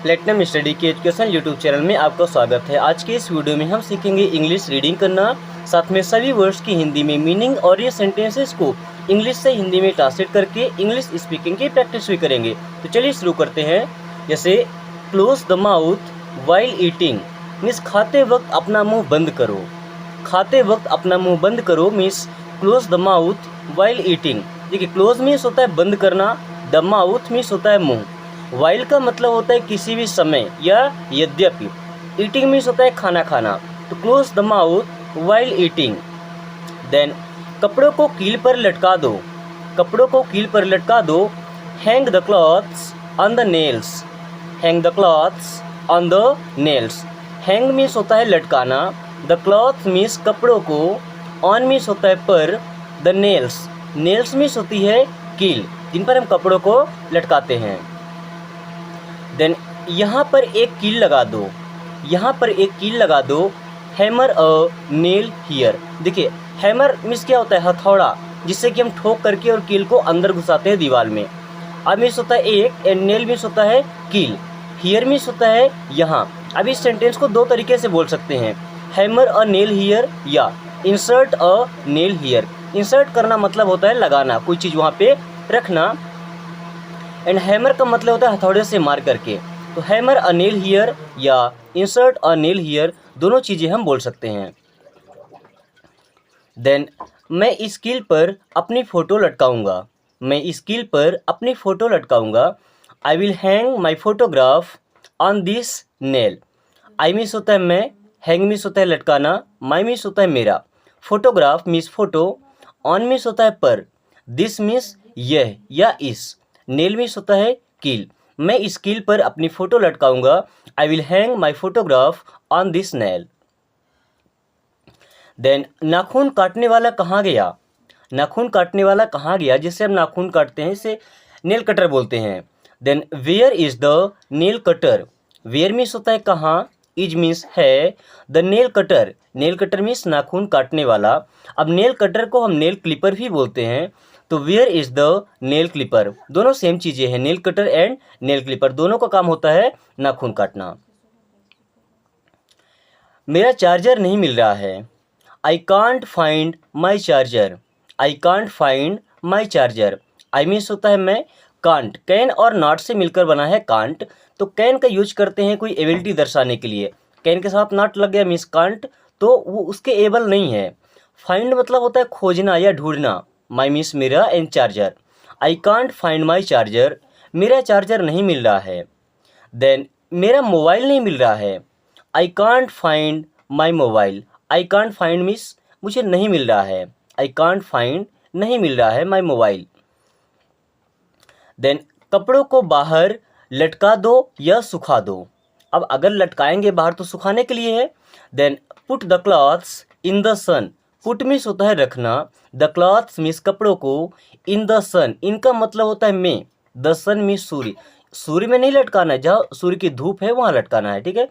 Platinum study के education YouTube channel में आपका स्वागत है। आज के इस वीडियो में हम सीखेंगे इंग्लिश रीडिंग करना, साथ में सभी वर्ड्स की हिंदी में मीनिंग और ये सेंटेंसेस को इंग्लिश से हिंदी में ट्रांसलेट करके इंग्लिश स्पीकिंग की प्रैक्टिस भी करेंगे। तो चलिए शुरू करते हैं। जैसे close the mouth while eating means खाते वक्त अपना मुंह बंद करो। खाते वक्त अपना मुंह बंद करो means close the mouth while eating. देखिए क्लोज मीन्स होता है बंद करना, द माउथ मीन्स होता है मुंह, वाइल का मतलब होता है किसी भी समय या यद्यपि, ईटिंग मीन्स होता है खाना खाना। तो close the mouth while eating. Then कपड़ों को कील पर लटका दो। कपड़ों को कील पर लटका दो। Hang the clothes on the nails. Hang the clothes on the nails. Hang means होता है लटकाना, द क्लॉथ मीन्स कपड़ों को, ऑन मीन्स होता है पर, द नेल्स, नेल्स मीन्स होती है कील जिन पर हम कपड़ों को लटकाते हैं। देन यहाँ पर एक कील लगा दो। यहाँ पर एक कील लगा दो। Hammer a nail here. देखिए हैमर मीन्स क्या होता है, हथौड़ा, जिससे कि हम ठोक करके और कील को अंदर घुसाते हैं दीवार में। अब मीन्स होता है एक, एंड नेल मीन्स होता है कील, हियर मीन्स होता है यहाँ। अब इस सेंटेंस को दो तरीके से बोल सकते हैं, हैमर अ नेल हियर या insert a nail here. Insert करना मतलब होता है लगाना, कोई चीज़ वहाँ पे रखना, एंड हैमर का मतलब होता है हथौड़े से मार करके। तो हैमर अ नेल हियर या इंसर्ट अ नेल हियर दोनों चीज़ें हम बोल सकते हैं। देन मैं इस कील पर अपनी फ़ोटो लटकाऊंगा। मैं इस कील पर अपनी फ़ोटो लटकाऊंगा। I will hang my photograph on this nail. I means होता है मैं, हैंग मीन्स होता है लटकाना, माई मीन्स होता है मेरा, photograph means photo, on means होता है पर, दिस मीन्स यह या इस, नेल मीन्स होता है कील। मैं इस कील पर अपनी फ़ोटो लटकाऊंगा। I will hang my photograph on this nail. Then नाखून काटने वाला कहाँ गया। नाखून काटने वाला कहाँ गया, जिससे हम नाखून काटते हैं इसे नेल कटर बोलते हैं। Then where is the nail cutter. Where means होता है कहाँ, इज मीन्स है, the nail cutter, nail cutter means नाखून काटने वाला। अब नेल कटर को हम नेल क्लिपर भी बोलते हैं। तो where is the nail clipper, दोनों सेम चीज़ें हैं, nail cutter and nail clipper, दोनों का काम होता है नाखून काटना। मेरा चार्जर नहीं मिल रहा है। I can't find my charger. I can't find my charger. I means होता है मैं, कांट कैन और नॉट से मिलकर बना है कांट। तो कैन का यूज करते हैं कोई एबिलिटी दर्शाने के लिए, कैन के साथ नॉट लग गया मीन्स कांट, तो वो उसके एबल नहीं है। फाइंड मतलब होता है खोजना या ढूंढना, माई मीन्स मेरा and charger. I can't find my charger, मेरा चार्जर नहीं मिल रहा है। देन मेरा मोबाइल नहीं मिल रहा है। I can't find my mobile. I can't find means मुझे नहीं मिल रहा है, आई कांट फाइंड नहीं मिल रहा है माई मोबाइल। देन कपड़ों को बाहर लटका दो या सुखा दो। अब अगर लटकाएंगे बाहर तो सुखाने के लिए है। Then put the clothes in the sun. Put means होता है रखना, द क्लॉथ्स मीन्स कपड़ों को, इन द सन, इनका मतलब होता है में, द सन मीन्स सूर्य, सूर्य में नहीं लटकाना है, जहाँ सूर्य की धूप है वहाँ लटकाना है, ठीक है।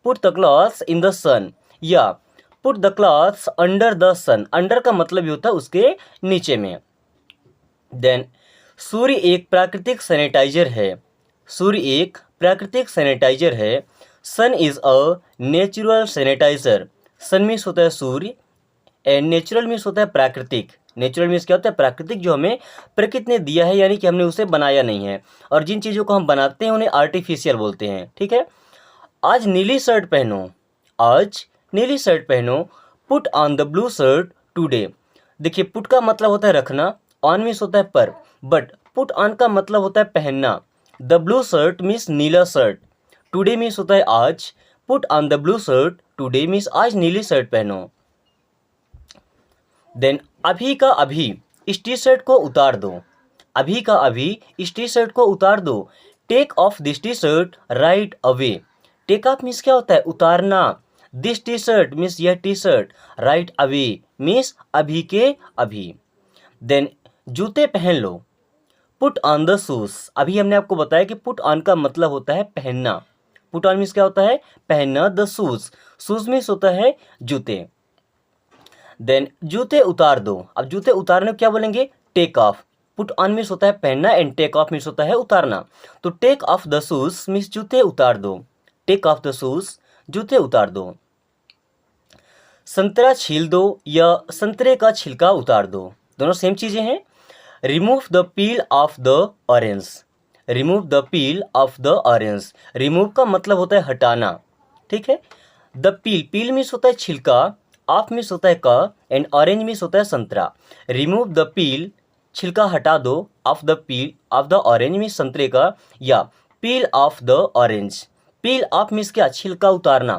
Put the clothes in the sun या put the clothes under the sun, under का मतलब भी होता है उसके नीचे में। देन सूर्य एक प्राकृतिक सैनिटाइजर है। सूर्य एक प्राकृतिक सैनिटाइजर है। Sun is a natural sanitiser. Sun means होता है सूर्य एंड नेचुरल मीन्स होता है प्राकृतिक। नेचुरल मीन्स क्या होता है, प्राकृतिक, जो हमें प्रकृति ने दिया है, यानी कि हमने उसे बनाया नहीं है। और जिन चीज़ों को हम बनाते हैं उन्हें आर्टिफिशियल बोलते हैं, ठीक है। आज नीली शर्ट पहनो। आज नीली शर्ट पहनो। Put on the blue shirt today. देखिए पुट का मतलब होता है रखना, ऑन मीन्स होता है पर, बट पुट ऑन का मतलब होता है पहनना। The blue shirt means Neela shirt, today means होता है आज। Put on the blue shirt today means आज नीली शर्ट पहनो। देन अभी का अभी इस टी शर्ट को उतार दो। अभी का अभी इस टी शर्ट को उतार दो। Take off this T shirt right away. Take off means क्या होता है, उतारना, दिस टी शर्ट मीन्स यह T shirt, right away means अभी के अभी। देन जूते पहन लो। Put on the shoes. अभी हमने आपको बताया कि पुट ऑन का मतलब होता है पहनना, पुट ऑन मीन्स क्या होता है पहनना। द शूज, शूज मीन्स होता है जूते। देन जूते उतार दो। अब जूते उतारने को क्या बोलेंगे, take off. Put on means होता है पहनना एंड टेक ऑफ मीन्स होता है उतारना। तो take off the shoes means जूते उतार दो, टेक ऑफ द शूज जूते उतार दो। संतरा छील दो या संतरे का छिलका उतार दो, दोनों सेम चीजें हैं। Remove the peel off the orange, remove the peel off the orange, remove का मतलब होता है हटाना, ठीक है। द पील, पील मीन्स होता है छिलका, ऑफ मीन्स होता है का एंड ऑरेंज मीन्स होता है संतरा। रिमूव द पील छिलका हटा दो, of the peel off the orange means संतरे का, या peel off the orange. Peel of means क्या, छिलका उतारना,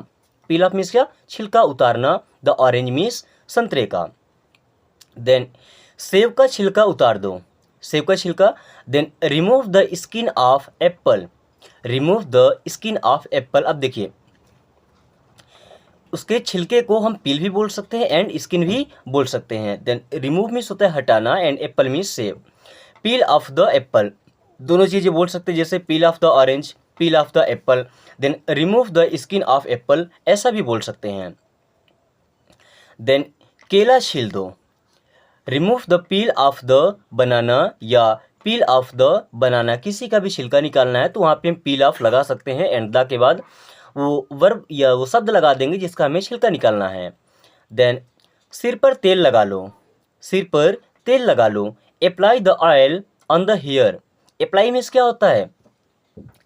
पील ऑफ मीन्स क्या, छिलका उतारना, द ऑरेंज मीन्स संतरे का। देन सेब का छिलका उतार दो, सेब का छिलका। Then remove the skin of apple, remove the skin of apple. अब देखिए उसके छिलके को हम पील भी बोल सकते हैं एंड स्किन भी बोल सकते हैं। देन रिमूव मीन्स होता है हटाना एंड एप्पल मीन्स सेब। पील ऑफ द एप्पल, दोनों चीज़ें बोल सकते हैं, जैसे peel off the orange, peel off the apple. Then remove the skin of apple, ऐसा भी बोल सकते हैं। देन केला छील दो, remove the peel off the banana या पील ऑफ द बनाना। किसी का भी छिलका निकालना है तो वहाँ पे हम पील ऑफ लगा सकते हैं एंड द के बाद वो वर्ब या वो शब्द लगा देंगे जिसका हमें छिलका निकालना है। देन सिर पर तेल लगा लो, सिर पर तेल लगा लो। Apply the oil on the hair, apply means क्या होता है,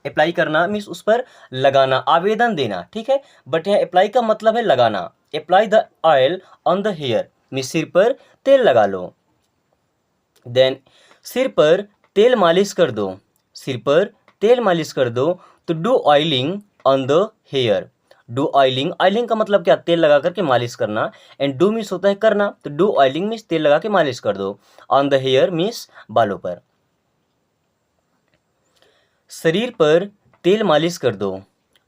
अप्लाई करना मीन्स उस पर लगाना, आवेदन देना, ठीक है। बट यहाँ अप्लाई का मतलब है लगाना। Apply the oil on the hair means सिर पर तेल लगा लो। देन सिर पर तेल मालिश कर दो, सिर पर तेल मालिश कर दो। तो do oiling on the hair, do oiling, oiling का मतलब क्या, तेल लगा करके मालिश करना एंड डू मीन्स होता है करना, तो डू ऑयलिंग मीन्स तेल लगा के मालिश कर दो। ऑन द हेयर मीन्स बालों पर। शरीर पर तेल मालिश कर दो,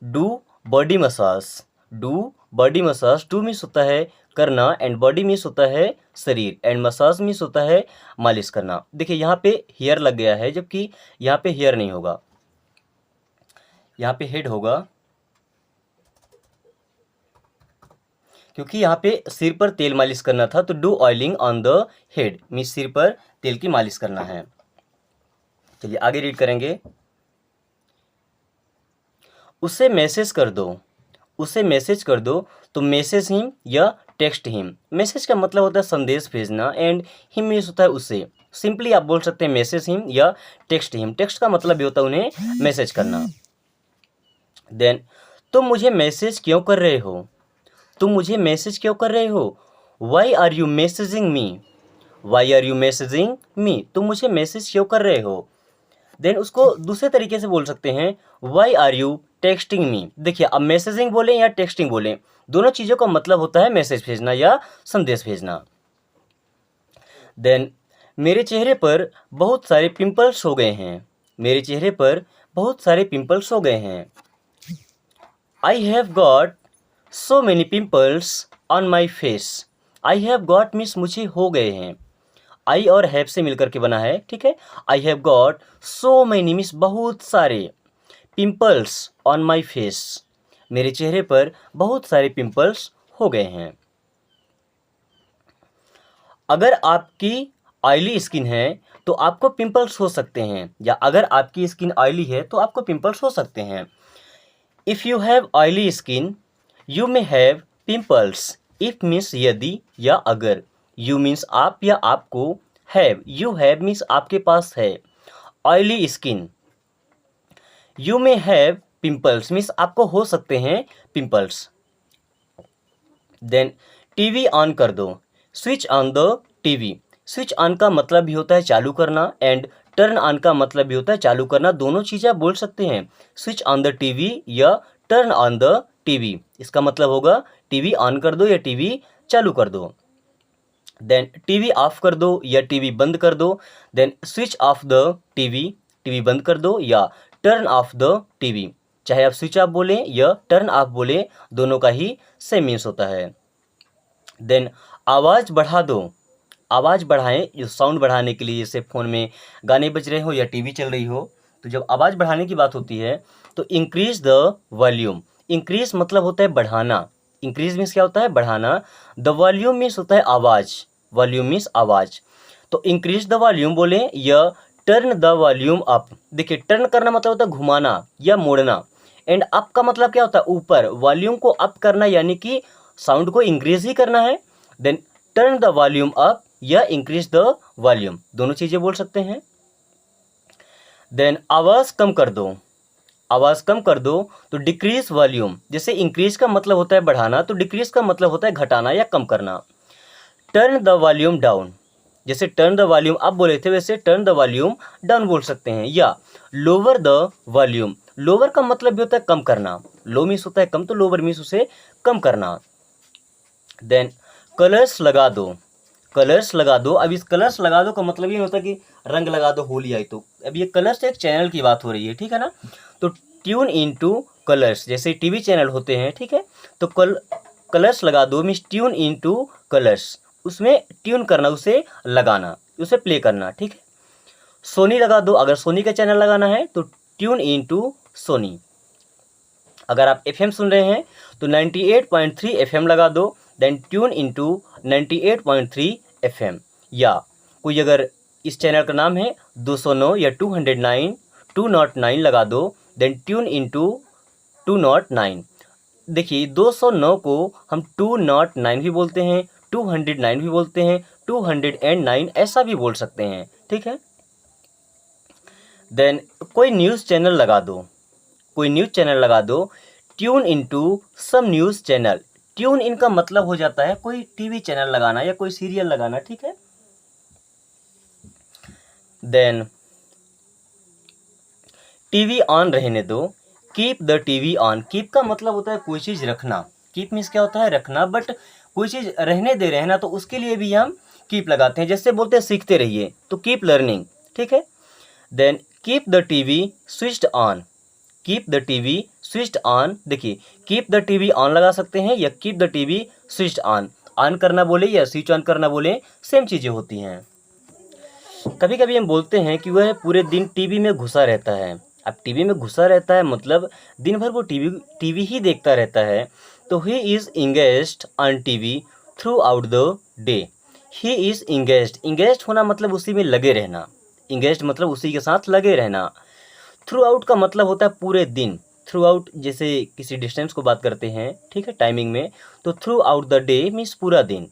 do body massage, do body massage. Do means होता है करना एंड बॉडी मीन्स होता है शरीर एंड मसाज मीन्स होता है मालिश करना। देखिए यहाँ पे हेयर लग गया है जबकि यहाँ पे हेयर नहीं होगा, यहाँ पे हेड होगा, क्योंकि यहाँ पे सिर पर तेल मालिश करना था। तो do oiling on the head means सिर पर तेल की मालिश करना है। चलिए आगे रीड करेंगे। उसे मैसेज कर दो, उसे मैसेज कर दो। तो मैसेज हिम या टेक्स्ट हिम, मैसेज का मतलब होता है संदेश भेजना एंड हिम मीन्स होता है उसे। सिंपली आप बोल सकते हैं मैसेज हिम या टेक्स्ट हिम, टेक्स्ट का मतलब भी होता है उन्हें मैसेज करना। देन तुम मुझे मैसेज क्यों कर रहे हो, तुम मुझे मैसेज क्यों कर रहे हो। Why are you messaging me, why are you messaging me, तुम मुझे मैसेज क्यों कर रहे हो। देन उसको दूसरे तरीके से बोल सकते हैं why are you texting me. देखिए अब मैसेजिंग बोलें या टेक्सटिंग बोलें, दोनों चीज़ों का मतलब होता है मैसेज भेजना या संदेश भेजना। देन मेरे चेहरे पर बहुत सारे पिंपल्स हो गए हैं, मेरे चेहरे पर बहुत सारे पिंपल्स हो गए हैं। I have got so many pimples on my face, I have got means मुझे हो गए हैं, आई और हैव से मिलकर के बना है, ठीक है। I have got so many means बहुत सारे, पिंपल्स ऑन माई फेस, मेरे चेहरे पर बहुत सारे पिंपल्स हो गए हैं। अगर आपकी ऑयली स्किन है तो आपको पिंपल्स हो सकते हैं, या अगर आपकी स्किन ऑयली है तो आपको पिंपल्स हो सकते हैं। If you have oily skin you may have pimples, if means यदि या अगर, यू मीन्स आप या आपको, हैव यू हैव मीन्स आपके पास है। Oily skin, you may have pimples means आपको हो सकते हैं पिंपल्स। देन टीवी ऑन कर दो, switch on the TV, switch on का मतलब भी होता है चालू करना एंड टर्न ऑन का मतलब भी होता है चालू करना, दोनों चीज़ें आप बोल सकते हैं। स्विच ऑन द टीवी या टर्न ऑन द टीवी, इसका मतलब होगा टीवी ऑन कर दो या टीवी चालू कर दो। देन टीवी ऑफ कर दो या टीवी बंद कर दो। Then switch off the TV, TV बंद कर दो या टर्न ऑफ द टीवी, चाहे आप स्विच ऑफ बोलें या टर्न ऑफ बोलें, दोनों का ही सेम मीन्स होता है। देन आवाज़ बढ़ा दो, आवाज़ बढ़ाएं, जो साउंड बढ़ाने के लिए, जैसे फ़ोन में गाने बज रहे हो या टीवी चल रही हो, तो जब आवाज़ बढ़ाने की बात होती है तो इंक्रीज द वॉल्यूम, इंक्रीज मतलब होता है बढ़ाना, इंक्रीज मीन्स क्या होता है बढ़ाना, द वॉल्यूम मीन्स होता है आवाज़, वॉल्यूम मीन्स आवाज़। तो इंक्रीज द वॉल्यूम बोले या टर्न द वॉल्यूम अप। देखिए टर्न करना मतलब होता है घुमाना या मोड़ना, एंड अप का मतलब क्या होता है ऊपर, वॉल्यूम को अप करना यानी कि साउंड को इंक्रीज ही करना है। Then turn the volume up या इंक्रीज द वॉल्यूम, दोनों चीजें बोल सकते हैं। देन आवाज कम कर दो, आवाज कम कर दो तो डिक्रीज वॉल्यूम, जैसे इंक्रीज का मतलब होता है बढ़ाना तो डिक्रीज का मतलब होता है घटाना या कम करना। टर्न द वॉल्यूम डाउन, जैसे टर्न द वॉल्यूम अप बोले थे वैसे टर्न द वॉल्यूम डाउन बोल सकते हैं। या लोअर द वॉल्यूम, लोअर का मतलब भी होता है कम करना, लो मीन्स होता है कम तो लोअर मीन्स उसे कम करना। देन कलर्स लगा दो, कलर्स लगा दो। अब इस कलर्स लगा दो का मतलब ये होता है कि रंग लगा दो होली आई तो, अब ये कलर्स एक चैनल की बात हो रही है, ठीक है ना। तो ट्यून इन टू कलर्स, जैसे टीवी चैनल होते हैं, ठीक है, तो कलर्स लगा दो means tune in two colours, उसमें ट्यून करना, उसे लगाना, उसे प्ले करना, ठीक है। सोनी लगा दो, अगर सोनी का चैनल लगाना है तो ट्यून इन टू सोनी। अगर आप एफएम सुन रहे हैं तो 98.3 एफएम लगा दो, देन ट्यून इनटू 98.3 एफएम। या कोई अगर इस चैनल का नाम है 209 या 209 209 लगा दो, देन ट्यून इनटू 209। देखिए 209 को हम 209 भी बोलते हैं, 209 भी बोलते हैं, 209 ऐसा भी बोल सकते हैं, ठीक है। देन कोई न्यूज़ चैनल लगा दो, कोई न्यूज़ चैनल लगा दो, tune into some news channel. Tune in का मतलब हो जाता है कोई टीवी चैनल लगाना या कोई सीरियल लगाना, ठीक है। देन टीवी ऑन रहने दो, keep the TV on. Keep का मतलब होता है कोई चीज़ रखना, कीप मीन्स क्या होता है रखना, बट कोई चीज़ रहने दे रहे हैं ना तो उसके लिए भी हम कीप लगाते हैं, जैसे बोलते हैं सीखते रहिए तो कीप लर्निंग, ठीक है। Then keep the TV switched on, keep the TV switched on. देखिए कीप द टीवी ऑन लगा सकते हैं या keep the TV switched on करना बोले या स्विच ऑन करना बोले सेम चीज़ें होती हैं। कभी कभी हम बोलते हैं कि वह पूरे दिन टीवी में घुसा रहता है। अब टीवी में घुसा रहता है मतलब दिन भर वो टीवी ही देखता रहता है, तो he is engaged on TV through out the day. He is engaged, engaged होना मतलब उसी में लगे रहना, इंगेज्ड मतलब उसी के साथ लगे रहना। थ्रू आउट का मतलब होता है पूरे दिन, थ्रू आउट जैसे किसी डिस्टेंस को बात करते हैं, ठीक है, टाइमिंग में, तो through out the day means पूरा दिन।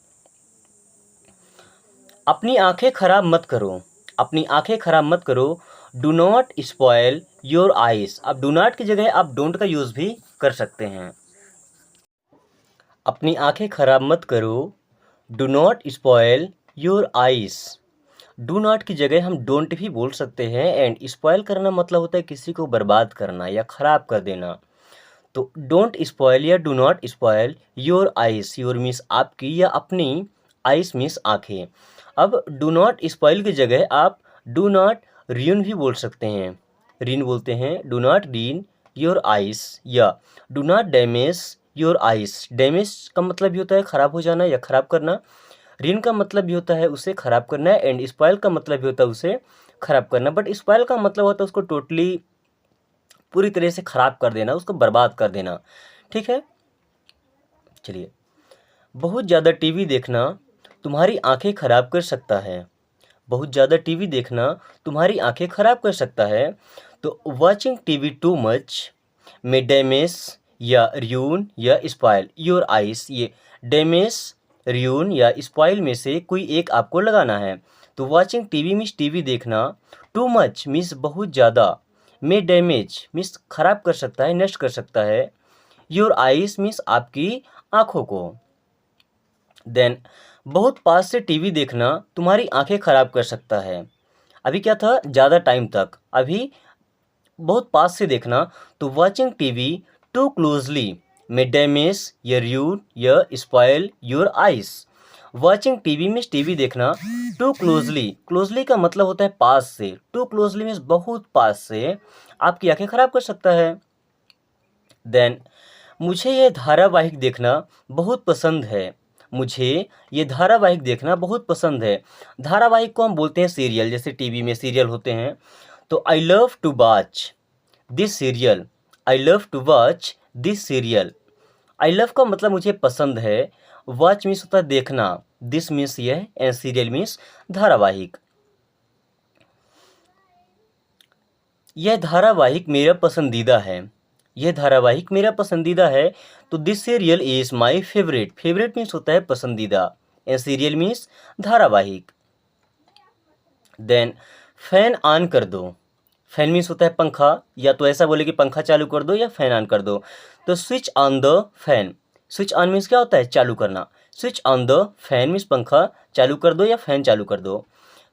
अपनी आंखें खराब मत करो, अपनी आंखें खराब मत करो, do not spoil your eyes. अब डू नॉट की जगह आप डोंट का यूज़ भी कर सकते हैं। अपनी आंखें खराब मत करो, do not spoil your eyes. Do not की जगह हम डोंट भी बोल सकते हैं, एंड स्पॉयल करना मतलब होता है किसी को बर्बाद करना या ख़राब कर देना। तो डोंट स्पॉयल या do not spoil your eyes, your means आपकी या अपनी, आइज मीन्स आँखें। अब डू नॉट स्पॉयल की जगह आप डू नॉट रीन भी बोल सकते हैं, रीन बोलते हैं, do not ruin your eyes, या do not damage your eyes. Damage का मतलब भी होता है ख़राब हो जाना या ख़राब करना, रीन का मतलब भी होता है उसे ख़राब करना, एंड स्पॉयल का मतलब भी होता है उसे ख़राब करना। बट स्पॉयल का मतलब होता है उसको टोटली पूरी तरह से ख़राब कर देना, उसको बर्बाद कर देना, ठीक है। चलिए, बहुत ज़्यादा टीवी देखना तुम्हारी आंखें ख़राब कर सकता है, बहुत ज़्यादा टीवी देखना तुम्हारी आंखें ख़राब कर सकता है। तो वॉचिंग टीवी टू मच में डैमेज या र्यून या स्पॉयल योर आइज, ये डैमेज, र्यून या स्पॉयल में से कोई एक आपको लगाना है। तो वॉचिंग टीवी मीन्स टीवी देखना, टू मच मीन्स बहुत ज़्यादा, में डैमेज मीन्स ख़राब कर सकता है, नष्ट कर सकता है, योर आइज मीन्स आपकी आँखों को। देन बहुत पास से टीवी देखना तुम्हारी आंखें ख़राब कर सकता है। अभी क्या था ज़्यादा टाइम तक, अभी बहुत पास से देखना, तो वॉचिंग टीवी टू क्लोजली में डैमेज या र्यून या spoil your eyes. Watching TV means TV देखना, टू क्लोजली, क्लोजली का मतलब होता है पास से, टू क्लोजली मीन्स बहुत पास से आपकी आंखें ख़राब कर सकता है। देन मुझे यह धारावाहिक देखना बहुत पसंद है, मुझे ये धारावाहिक देखना बहुत पसंद है। धारावाहिक को हम बोलते हैं सीरियल, जैसे टीवी में सीरियल होते हैं। तो I love to watch this serial, I love to watch this serial. I love का मतलब मुझे पसंद है, वॉच मीन्स होता है देखना, दिस मीन्स यह, एंड सीरियल मीन्स धारावाहिक। यह धारावाहिक मेरा पसंदीदा है, यह धारावाहिक मेरा पसंदीदा है। तो this serial is my favourite, favourite means होता है पसंदीदा, एंड सीरियल मीन्स धारावाहिक। देन फैन ऑन कर दो, फैन मीन्स होता है पंखा, या तो ऐसा बोले कि पंखा चालू कर दो या फैन ऑन कर दो। तो switch on the fan, switch on means क्या होता है, चालू करना। Switch on the fan means पंखा चालू कर दो या फैन चालू कर दो।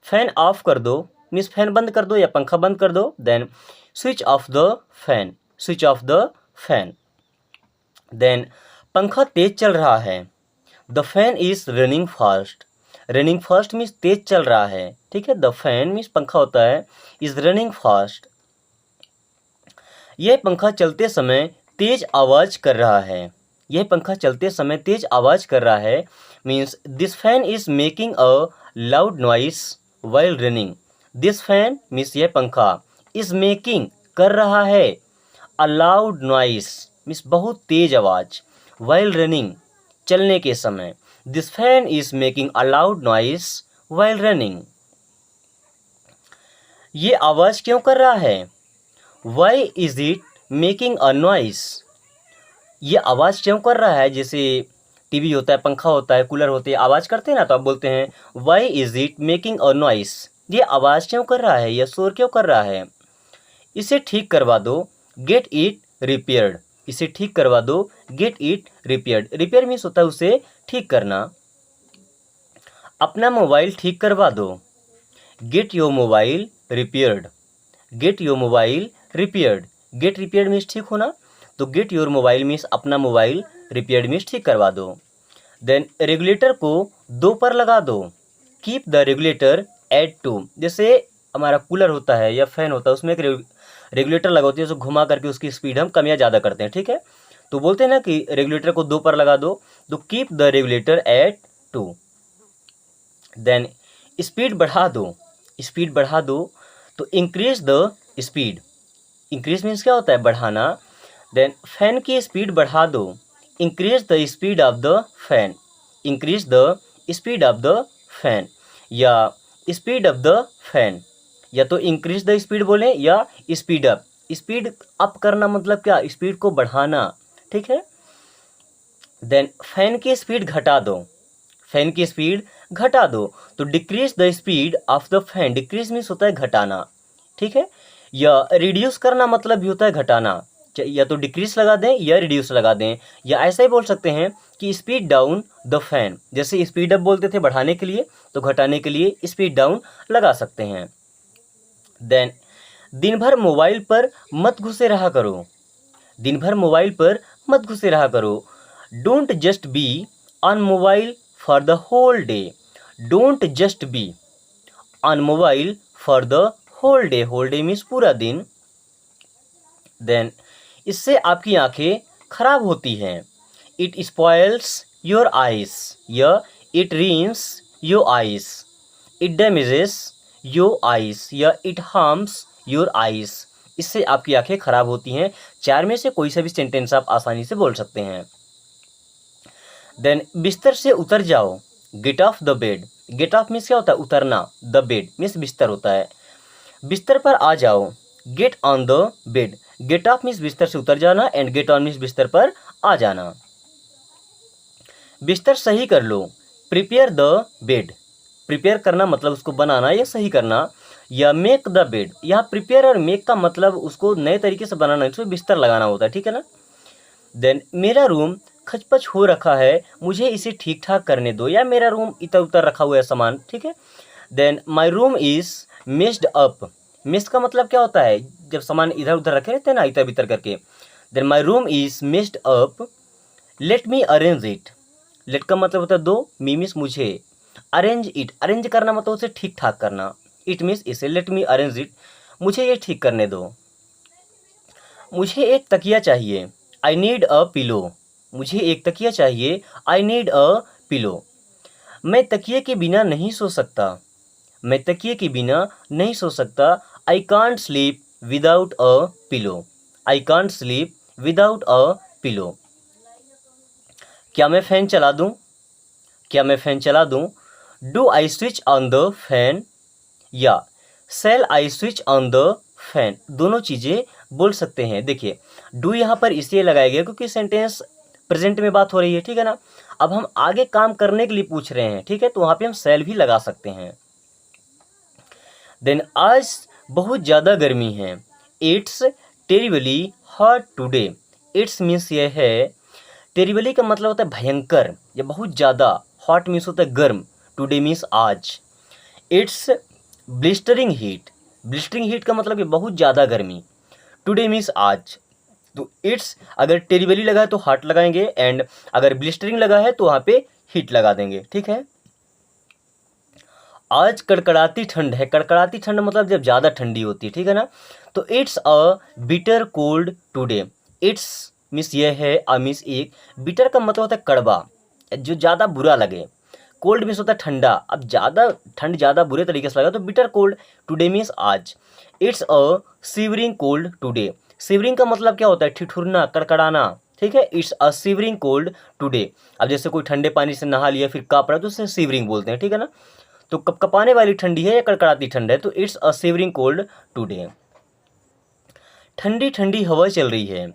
फैन ऑफ कर दो मीन्स फैन बंद कर दो या पंखा बंद कर दो। Then switch off the fan, switch off the fan. Then पंखा तेज चल रहा है, the fan is running fast, running fast means तेज चल रहा है, ठीक है। द फैन मीन्स पंखा होता है, इज रनिंग फास्ट। यह पंखा चलते समय तेज आवाज कर रहा है, यह पंखा चलते समय तेज आवाज कर रहा है means this fan is making a loud noise while running. This fan means यह पंखा, इज मेकिंग कर रहा है, अ लाउड नॉइस मीन्स बहुत तेज आवाज, वाइल रनिंग चलने के समय। This fan is making a loud noise while running. ये आवाज क्यों कर रहा है, why is it making a noise, ये आवाज़ क्यों कर रहा है। जैसे टीवी होता है, पंखा होता है, कूलर होते हैं, आवाज़ करते हैं ना, तो आप बोलते हैं why is it making a noise, ये आवाज़ क्यों कर रहा है, यह शोर क्यों कर रहा है। इसे ठीक करवा दो, गेट इट रिपेयर्ड, इसे ठीक करवा दो, get it repaired. Repair means होता है उसे ठीक करना। अपना मोबाइल ठीक करवा दो, get your mobile repaired, get your mobile repaired. Get repaired means ठीक होना, तो गेट योर मोबाइल मीन्स अपना मोबाइल, रिपेयर्ड मीन्स ठीक करवा दो। देन रेगुलेटर को 2 पर लगा दो, कीप द रेगुलेटर एट 2। जैसे हमारा कूलर होता है या फैन होता है, उसमें एक रेगुलेटर लगा होती है, उसको घुमा करके उसकी स्पीड हम कम या ज़्यादा करते हैं, ठीक है। तो बोलते हैं ना कि रेगुलेटर को 2 पर लगा दो, तो keep the regulator at 2। Then speed बढ़ा दो, स्पीड बढ़ा दो, तो increase the speed, increase means क्या होता है, बढ़ाना। देन फैन की स्पीड बढ़ा दो, increase the speed of the fan, increase the speed of the fan, या स्पीड ऑफ द फैन, या तो इंक्रीज द स्पीड बोले या स्पीड अप। स्पीड अप करना मतलब क्या, स्पीड को बढ़ाना, ठीक है। देन फैन की स्पीड घटा दो, फैन की स्पीड घटा दो, तो decrease the speed of the fan, decrease means होता है घटाना, ठीक है। या रिड्यूस करना मतलब भी होता है घटाना, या तो डिक्रीज लगा दें या रिड्यूस लगा दें, या ऐसा ही बोल सकते हैं कि स्पीड डाउन द फैन। जैसे स्पीड अप बोलते थे बढ़ाने के लिए, तो घटाने के लिए स्पीड डाउन लगा सकते हैं। देन दिन भर मोबाइल पर मत घुसे रहा करो, दिन भर मोबाइल पर मत घुसे रहा करो। Don't just be on mobile for the whole day, don't just be on mobile for the whole day, whole day means पूरा दिन। देन इससे आपकी आंखें खराब होती हैं, इट स्पॉयल्स योर आइज, या it ruins your eyes, it damages your eyes, या इट हार्म्स योर आइज। इससे आपकी आंखें खराब होती हैं। 4 में से कोई सा भी सेंटेंस आप आसानी से बोल सकते हैं। देन बिस्तर से उतर जाओ, get off the bed, get off means क्या होता है, उतरना, द बेड मीन्स बिस्तर होता है, बिस्तर पर आ जाओ, get on the bed. Get off means बिस्तर से उतर जाना, एंड गेट ऑन मीन्स बिस्तर पर आ जाना। बिस्तर सही कर लो, प्रिपेयर द बेड, प्रिपेयर करना मतलब उसको बनाना या सही करना, या मेक द बेड। यहाँ प्रिपेयर और मेक का मतलब उसको नए तरीके से बनाना, इसमें बिस्तर लगाना होता है, ठीक है ना। देन मेरा रूम खचपच हो रखा है, मुझे इसे ठीक ठाक करने दो, या मेरा रूम इधर उधर रखा हुआ है सामान, ठीक है। Then my room is messed up, mess का मतलब क्या होता है, जब सामान इधर उधर रखे रहते हैं ना, इधर भीतर करके। Then my room is messed up, let me arrange it, let का मतलब होता है दो, मी मीन्स मुझे, अरेंज इट, अरेंज करना मतलब उसे ठीक ठाक करना, इट मीन्स इसे, लेट मी अरेंज इट, मुझे ये ठीक करने दो। मुझे एक तकिया चाहिए, आई नीड अ पिलो, मुझे एक तकिया चाहिए, आई नीड अ पिलो। मैं तकिए के बिना नहीं सो सकता, मैं तकिए के बिना नहीं सो सकता, I can't sleep without a pillow, I can't sleep without a pillow. क्या मैं फ़ैन चला दूँ, क्या मैं फ़ैन चला दूँ? Do I switch on the fan या shall I switch on the fan, दोनों चीज़ें बोल सकते हैं। देखिए डू यहाँ पर इसलिए लगाया गया क्योंकि सेंटेंस प्रेजेंट में बात हो रही है, ठीक है ना। अब हम आगे काम करने के लिए पूछ रहे हैं, ठीक है, तो वहाँ पे हम शैल भी लगा सकते हैं। देन आज बहुत ज़्यादा गर्मी है। It's terribly hot today. It's means यह है, टेरिबली का मतलब होता है भयंकर या बहुत ज़्यादा, हॉट मीन्स होता है गर्म, टुडे मीन्स आज। It's blistering heat. Blistering heat का मतलब कि बहुत ज़्यादा गर्मी, टुडे मीन्स आज। तो इट्स अगर टेरिबली लगा है तो हॉट लगाएंगे, एंड अगर ब्लिस्टरिंग लगा है तो वहाँ पे हीट लगा देंगे, ठीक है। आज कड़कड़ाती ठंड है। कड़कड़ाती ठंड मतलब जब ज़्यादा ठंडी होती है, ठीक है ना। तो it's a bitter cold today. It's means यह है, मीन्स एक, बिटर का मतलब होता है कड़वा, जो ज़्यादा बुरा लगे। कोल्ड मीन्स होता है ठंडा, अब ज़्यादा ठंड ज़्यादा बुरे तरीके से लगा तो बिटर कोल्ड टुडे मीन्स आज। It's a shivering cold today. Shivering का मतलब क्या होता है? ठिठुरना, कड़कड़ाना, ठीक है। It's a shivering cold today. अब जैसे कोई ठंडे पानी से नहा लिया फिर काँप रहा है तो उसे शिवरिंग बोलते हैं, ठीक है ना। तो कपकपाने वाली ठंडी है या कड़कड़ाती ठंड है, तो it's a shivering cold today. ठंडी ठंडी हवा चल रही है।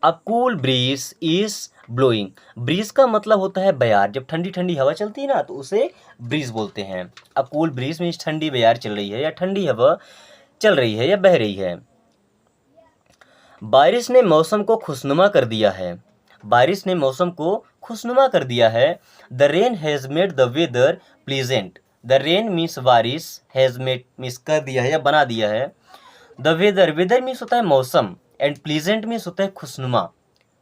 A cool breeze is blowing. Breeze का मतलब होता है बयार। जब ठंडी ठंडी हवा चलती है ना तो उसे ब्रीज बोलते हैं। अ कूल ब्रीज मीन्स ठंडी बयार चल रही है या ठंडी हवा चल रही है या बह रही है। बारिश ने मौसम को खुशनुमा कर दिया है। बारिश ने मौसम को खुशनुमा कर दिया है। The rain has made the weather pleasant. The rain means बारिश, हैज़ मेड मीन्स कर दिया है या बना दिया है। द वेदर, वेदर मीन्स होता है मौसम, एंड प्लीजेंट मीन्स होता है खुशनुमा।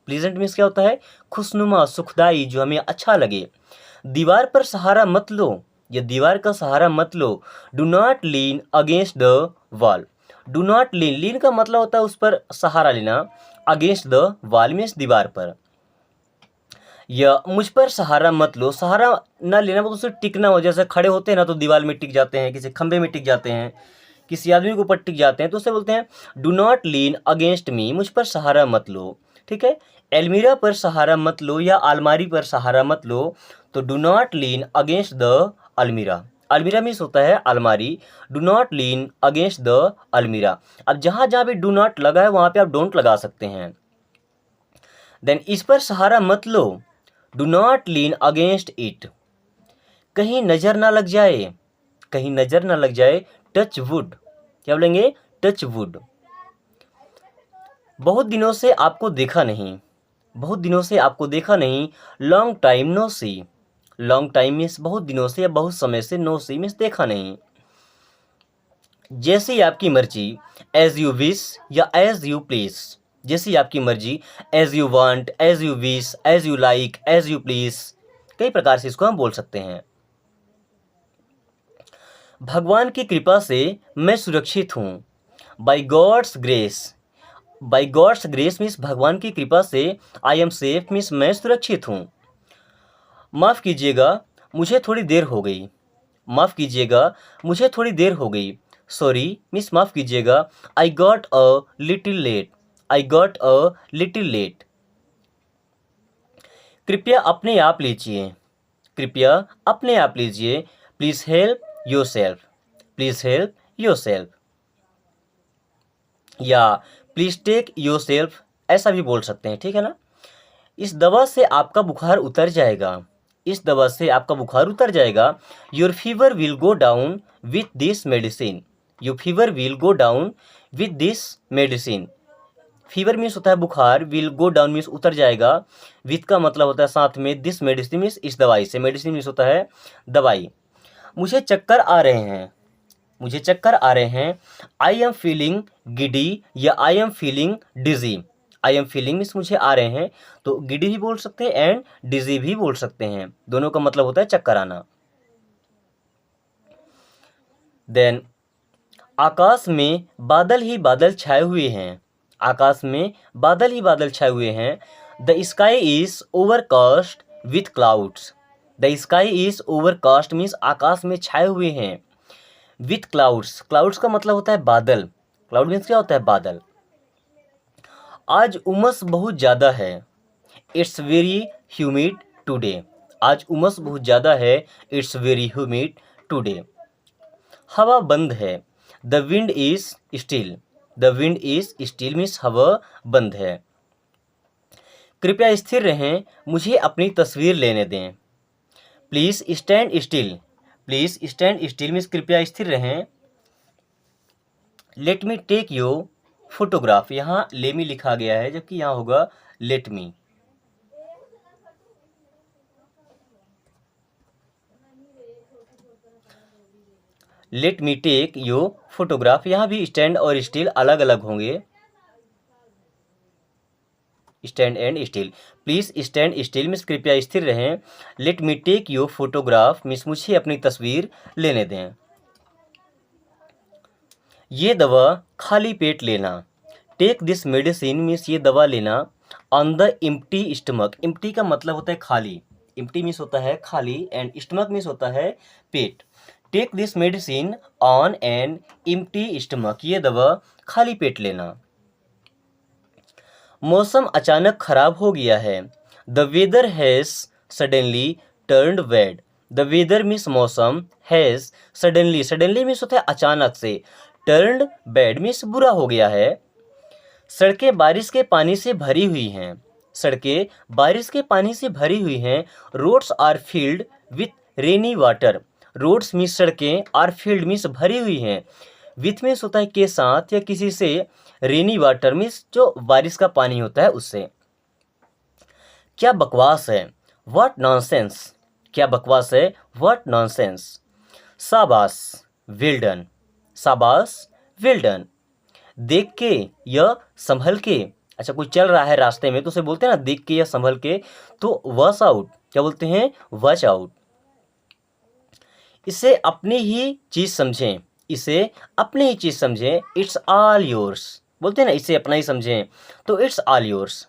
प्लीजेंट मीन्स क्या होता है? खुशनुमा, सुखदाई, जो हमें अच्छा लगे। दीवार पर सहारा मत लो, या दीवार का सहारा मत लो। Do not lean against the wall. Do not lean, lean का मतलब होता है उस पर सहारा लेना। अगेंस्ट द वॉल मीन्स दीवार पर। या मुझ पर सहारा मत लो, सहारा ना लेना मतलब उससे टिकना हो। जैसे खड़े होते हैं ना तो दीवार में टिक जाते हैं, किसी खंभे में टिक जाते हैं, किसी आदमी के ऊपर टिक जाते हैं, तो उसे बोलते हैं do not lean against me, मुझ पर सहारा मत लो, ठीक है। एलमीरा पर सहारा मत लो या अलमारी पर सहारा मत लो, तो do not lean against the अलमीरा। अलमीरा मीन्स होता है अलमारी। Do not lean against the अलमीरा। अब जहाँ जहाँ भी डू नॉट लगा है वहाँ पे आप डोंट लगा सकते हैं। देन इस पर सहारा मत लो, do not lean against it. कहीं नज़र ना लग जाए, कहीं नज़र ना लग जाए। टच वुड, क्या बोलेंगे? Touch wood. बहुत दिनों से आपको देखा नहीं, बहुत दिनों से आपको देखा नहीं। लॉन्ग टाइम नो सी। लॉन्ग टाइम मीन्स बहुत दिनों से या बहुत समय से, नो सी मीन्स देखा नहीं। जैसी आपकी मर्जी, एज यू विश या एज यू प्लीज। जैसी आपकी मर्जी, as you want, as you wish, as you like, as you please, कई प्रकार से इसको हम बोल सकते हैं। भगवान की कृपा से मैं सुरक्षित हूँ। By God's grace. By God's grace means भगवान की कृपा से। आई एम सेफ मीन्स मैं सुरक्षित हूँ। माफ़ कीजिएगा, मुझे थोड़ी देर हो गई। माफ़ कीजिएगा, मुझे थोड़ी देर हो गई। सॉरी मीन्स माफ़ कीजिएगा। I got a little late. I got a little late. कृपया अपने आप लीजिए। कृपया अपने आप लीजिए। Please help yourself. Please help yourself. या प्लीज़ टेक योर सेल्फ, ऐसा भी बोल सकते हैं, ठीक है ना। इस दवा से आपका बुखार उतर जाएगा। इस दवा से आपका बुखार उतर जाएगा। Your fever will go down with this medicine. Your fever will go down with this medicine. Fever means होता है बुखार, विल गो डाउन मीन्स उतर जाएगा, विथ का मतलब होता है साथ में, दिस मेडिसिन मीन्स इस दवाई से, मेडिसिन मीन्स होता है दवाई। मुझे चक्कर आ रहे हैं। मुझे चक्कर आ रहे हैं। आई एम फीलिंग गिडी या I am feeling dizzy. I am feeling means मुझे आ रहे हैं, तो गिडी भी बोल सकते हैं एंड डिजी भी बोल सकते हैं, दोनों का मतलब होता है चक्कर आना। देन आकाश में बादल ही बादल छाए हुए हैं। आकाश में बादल ही बादल छाए हुए हैं। The sky is overcast with clouds. The sky is overcast means आकाश में छाए हुए हैं। विथ क्लाउड्स, क्लाउड्स का मतलब होता है बादल। क्लाउड मीन्स क्या होता है? बादल। आज उमस बहुत ज़्यादा है। It's very humid today. आज उमस बहुत ज़्यादा है, इट्स वेरी ह्यूमिड टुडे। हवा बंद है, the wind is still, the wind is still means हवा बंद है। कृपया स्थिर रहें, मुझे अपनी तस्वीर लेने दें। Please stand still, please stand still means कृपया स्थिर रहें। Let me take your photograph, यहाँ ले मी लिखा गया है जबकि यहाँ होगा let me. Let me take your photograph, यहाँ भी स्टैंड और स्टिल अलग अलग होंगे, stand and still. Please stand still means कृपया स्थिर रहें। Let me take your photograph means मुझे अपनी तस्वीर लेने दें। ये दवा खाली पेट लेना, टेक दिस मेडिसिन मीन्स ये दवा लेना on the empty stomach, empty का मतलब होता है खाली, एम्प्टी मीन्स होता है खाली एंड स्टमक मीन्स होता है पेट। Take this medicine on an empty stomach, ये दवा खाली पेट लेना। मौसम अचानक खराब हो गया है, the weather has suddenly turned bad, the weather means मौसम, हैज़ सडनली, सडनली मीन्स होता है अचानक से, टर्न्ड बैड मीन्स बुरा हो गया है। सड़कें बारिश के पानी से भरी हुई हैं, सड़कें बारिश के पानी से भरी हुई हैं। Roads are filled with rainy water, roads means सड़कें, आर फील्ड मीन्स भरी हुई हैं, विथ मीन्स होता है के साथ या किसी से, रेनी वाटर मीन्स जो बारिश का पानी होता है उससे। क्या बकवास है, व्हाट नॉनसेंस, क्या बकवास है, व्हाट नॉनसेंस। शाबाश, वेल डन, शाबाश, वेल डन। देख के या संभल के, अच्छा कोई चल रहा है रास्ते में तो उसे बोलते हैं ना देख के या संभल के, तो वॉच आउट, क्या बोलते हैं, वॉच आउट। इसे अपनी ही चीज समझें, इसे अपनी ही चीज समझें, इट्स ऑल योर्स, बोलते हैं ना इसे अपना ही समझें, तो इट्स ऑल योर्स।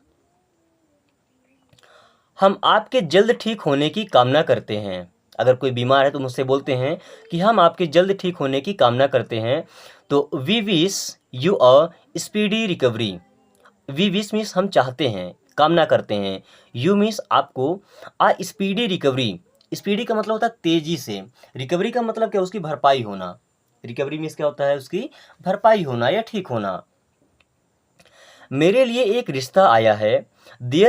हम आपके जल्द ठीक होने की कामना करते हैं, अगर कोई बीमार है तो मुझसे बोलते हैं कि हम आपके जल्द ठीक होने की कामना करते हैं, तो we wish you a speedy recovery, we wish means हम चाहते हैं, कामना करते हैं, यू मीन्स आपको, आ स्पीडी रिकवरी, स्पीडी का मतलब होता है तेजी से, रिकवरी का मतलब क्या, उसकी भरपाई होना, रिकवरी मीन्स क्या होता है, उसकी भरपाई होना या ठीक होना। मेरे लिए एक रिश्ता आया है, देयर